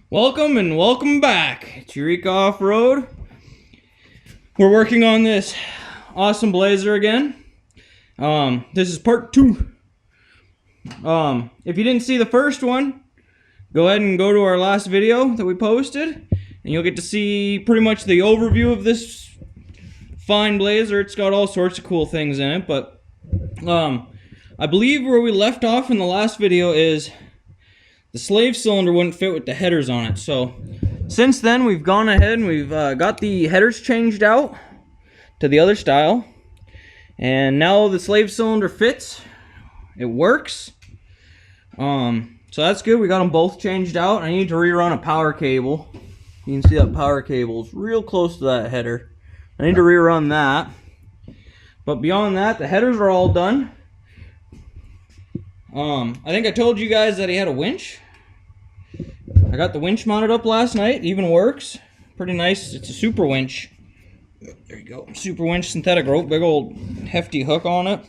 Welcome and welcome back. It's Eureka Off-Road. We're working on this awesome Blazer again. This is part 2. If you didn't see the first one, go ahead and go to our last video that we posted, and you'll get to see pretty much the overview of this fine Blazer. It's got all sorts of cool things in it, but I believe where we left off in the last video is the slave cylinder wouldn't fit with the headers on it. So since then we've gone ahead and we've got the headers changed out to the other style, and now the slave cylinder fits. It works. So that's good. We got them both changed out. I need to rerun a power cable. You can see that power cable is real close to that header. I need to rerun that. But beyond that, the headers are all done. I think I told you guys that he had a winch. I got the winch mounted up last night. It even works. Pretty nice. It's a super winch. There you go. Super winch synthetic rope. Big old hefty hook on it.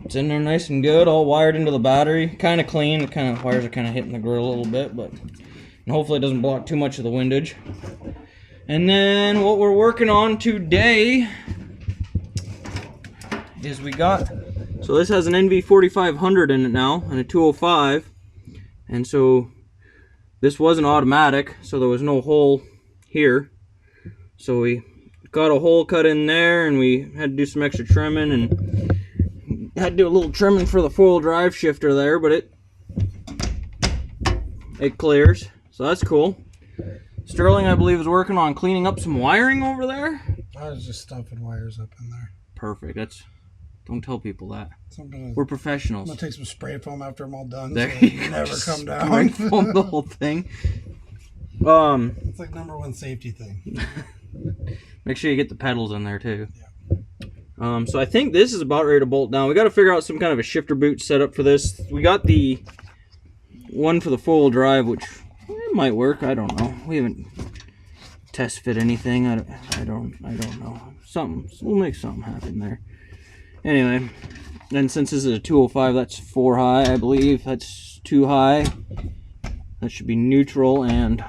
It's in there nice and good. All wired into the battery. Kind of clean. The wires are kind of hitting the grill a little bit, but and hopefully it doesn't block too much of the windage. And then what we're working on today is we got... So this has an NV4500 in it now, and a 205, and so this wasn't automatic, so there was no hole here. So we got a hole cut in there, and we had to do some extra trimming, and had to do a little trimming for the four-wheel drive shifter there, but it clears, so that's cool. Sterling, I believe, is working on cleaning up some wiring over there. I was just stuffing wires up in there. Perfect. Don't tell people that. Sometimes we're professionals. I'm gonna take some spray foam after I'm all done. There so you never come down. Spray foam the whole thing. It's like #1 safety thing. Make sure you get the pedals in there too. Yeah. So I think this is about ready to bolt down. We got to figure out some kind of a shifter boot setup for this. We got the one for the four-wheel drive, which it might work. I don't know. We haven't test fit anything. I don't know. We'll make something happen there. Anyway, and since this is a 205, that's 4 high, I believe. That's 2 high. That should be neutral, and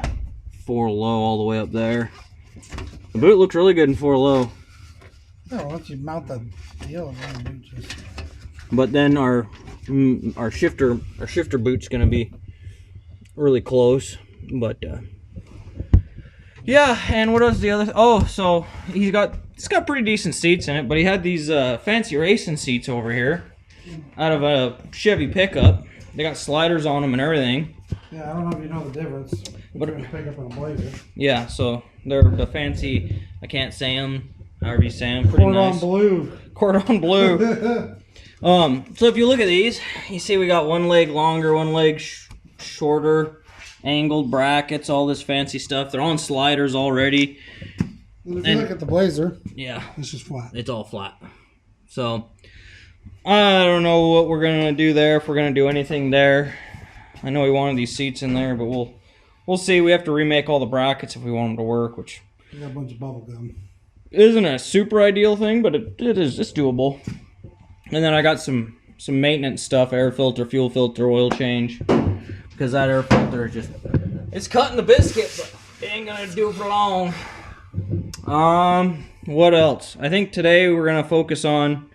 4 low all the way up there. The boot looks really good in 4 low. Yeah, once you mount the deal, then just... But then our shifter boot's gonna be really close. But yeah, and what else? The other? Oh, so it's got pretty decent seats in it, but he had these fancy racing seats over here out of a Chevy pickup. They got sliders on them and everything. Yeah, I don't know if you know the difference between a pickup and a Blazer. Yeah, so they're the fancy, I can't say them, however you say them, pretty nice. Cordon blue. So if you look at these, you see we got one leg longer, one leg shorter, angled brackets, all this fancy stuff. They're on sliders already. And if you look at the Blazer, yeah, it's just flat. It's all flat. So I don't know what we're gonna do there, if we're gonna do anything there. I know we wanted these seats in there, but we'll see. We have to remake all the brackets if we want them to work, which we got a bunch of bubble gum. Isn't a super ideal thing, but it's doable. And then I got some maintenance stuff: air filter, fuel filter, oil change, because that air filter is it's cutting the biscuit, but it ain't gonna do for long. What else? I think today we're gonna focus on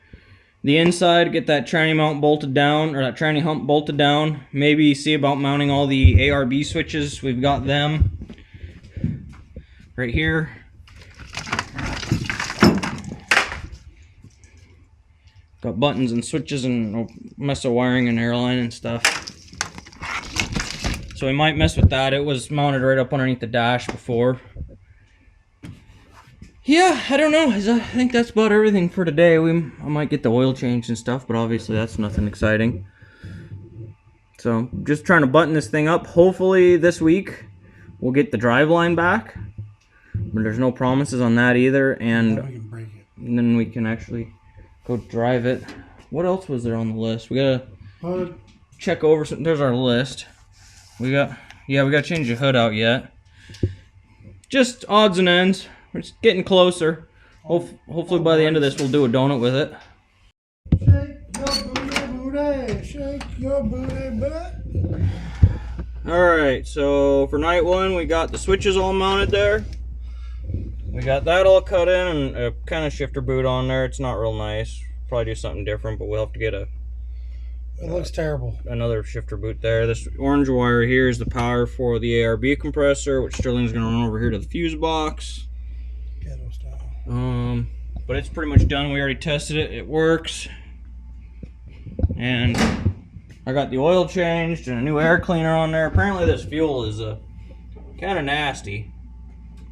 the inside, get that tranny mount bolted down, or that tranny hump bolted down. Maybe see about mounting all the ARB switches. We've got them right here. Got buttons and switches and a mess of wiring and airline and stuff. So we might mess with that. It was mounted right up underneath the dash before. Yeah, I don't know. I think that's about everything for today. I might get the oil changed and stuff, but obviously that's nothing exciting. So just trying to button this thing up. Hopefully this week we'll get the driveline back, but there's no promises on that either. And then we can actually go drive it. What else was there on the list? We gotta check over some. There's our list. We gotta change the hood out yet. Just odds and ends. We're just getting closer. Hopefully by the end of this we'll do a donut with it. Shake your booty, booty. Shake your booty, butt. Alright, so for night one, we got the switches all mounted there. We got that all cut in and a kind of shifter boot on there. It's not real nice. Probably do something different, but we'll have to get a... It looks terrible. Another shifter boot there. This orange wire here is the power for the ARB compressor, which Sterling's going to run over here to the fuse box. Ghetto style. But it's pretty much done. We already tested it. It works. And I got the oil changed and a new air cleaner on there. Apparently this fuel is kind of nasty,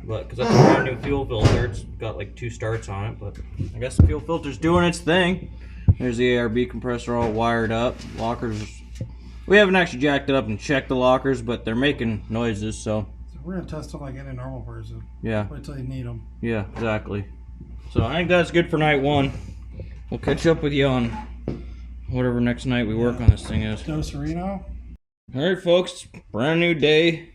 but because that's a brand new fuel filter, it's got like 2 starts on it. But I guess the fuel filter's doing its thing. There's the ARB compressor all wired up. Lockers, we haven't actually jacked it up and checked the lockers, but they're making noises, so We're gonna test them like any normal person. yeah. Wait till you need them. Yeah, exactly. So I think that's good for night one. We'll catch up with you on whatever next night we work on this thing is. Dos Reno. Alright folks, brand new day.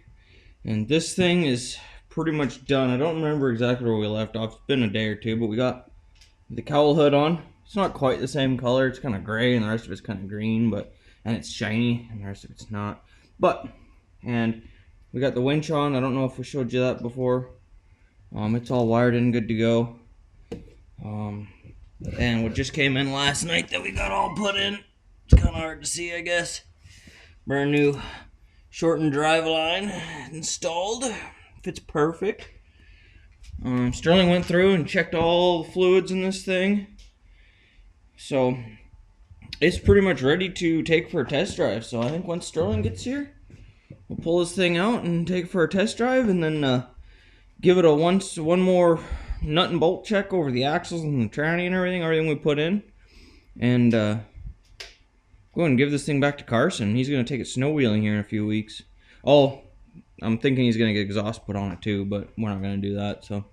And this thing is pretty much done. I don't remember exactly where we left off. It's been a day or two, but we got the cowl hood on. It's not quite the same color. It's kind of gray and the rest of it's kind of green, and it's shiny and the rest of it's not. And we got the winch on. I don't know if we showed you that before. It's all wired in, good to go. And what just came in last night that we got all put in, it's kind of hard to see, I guess. Brand new shortened drive line installed. Fits perfect. Sterling went through and checked all the fluids in this thing. So it's pretty much ready to take for a test drive. So I think once Sterling gets here, we'll pull this thing out and take it for a test drive, and then give it a one more nut and bolt check over the axles and the tranny and everything we put in, and go ahead and give this thing back to Carson. He's going to take it snow wheeling here in a few weeks. Oh, I'm thinking he's going to get exhaust put on it too, but we're not going to do that. So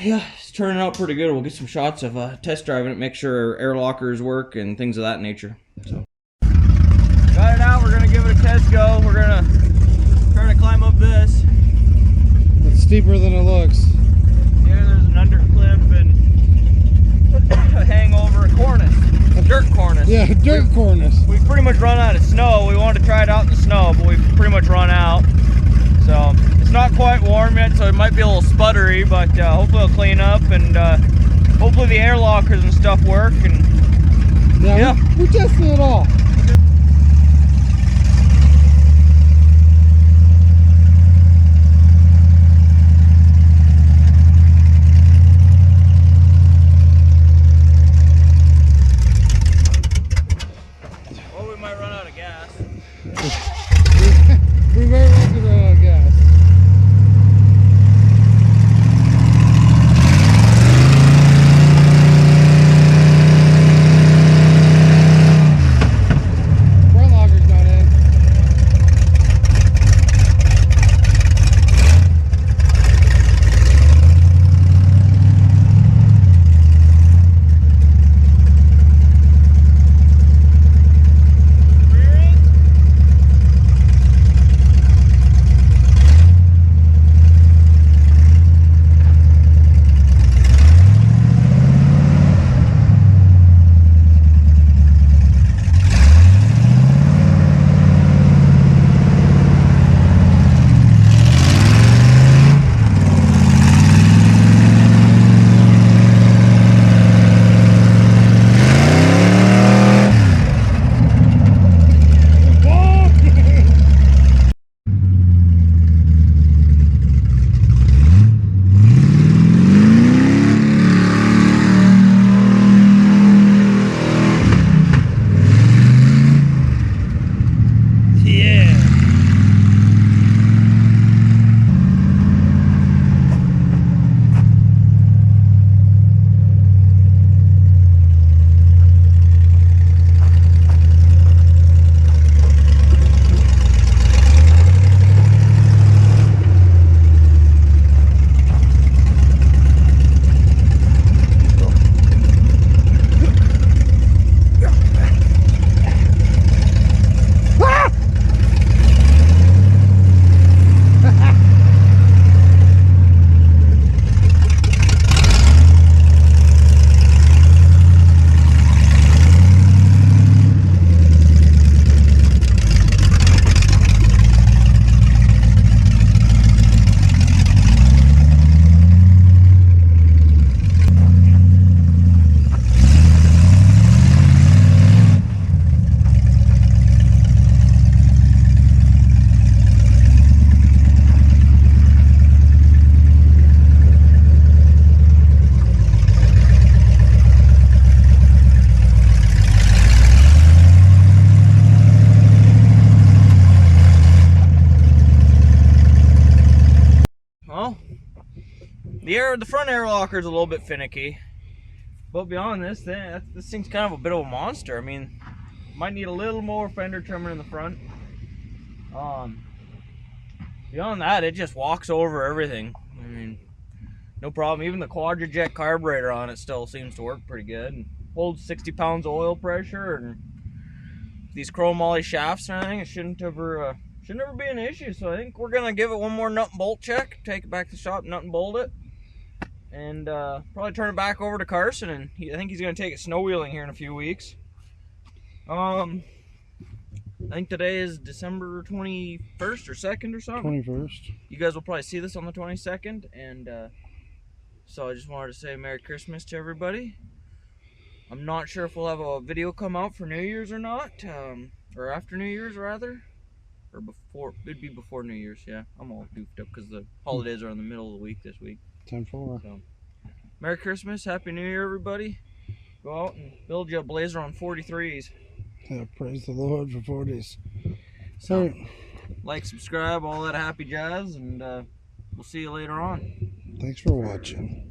yeah, it's turning out pretty good. We'll get some shots of test driving it, make sure our air lockers work and things of that nature. So got it out. We're going to give it a test go. We're going to try to climb up this. It's steeper than it looks. Yeah, there's an underclip and a hangover, a cornice, a dirt cornice. Yeah, dirt cornice. We've pretty much run out of snow. We wanted to try it out in the snow, but we've pretty much run out. So it's not quite warm yet, so it might be a little sputtery, but hopefully it'll clean up, and hopefully the air lockers and stuff work. And yeah. We tested it all. We may run to the gas. The front air locker is a little bit finicky. But beyond this thing's kind of a bit of a monster. I mean, might need a little more fender trimmer in the front. Beyond that, it just walks over everything. I mean, no problem. Even the quadrajet carburetor on it still seems to work pretty good. And holds 60 pounds of oil pressure, and these chrome moly shafts and everything, it shouldn't ever be an issue. So I think we're gonna give it one more nut and bolt check, take it back to the shop, nut and bolt it, and probably turn it back over to Carson. And I think he's gonna take it snow wheeling here in a few weeks. I think today is December 21st or 2nd or something. 21st. You guys will probably see this on the 22nd, and so I just wanted to say Merry Christmas to everybody. I'm not sure if we'll have a video come out for New Year's or not, or after New Year's rather, or before. It'd be before New Year's. Yeah, I'm all goofed up because the holidays are in the middle of the week this week. 10-4. So, Merry Christmas, Happy New Year, everybody. Go out and build you a Blazer on 43s. Yeah, praise the Lord for 40s. So, Right. like, subscribe, all that happy jazz, and we'll see you later on. Thanks for watching.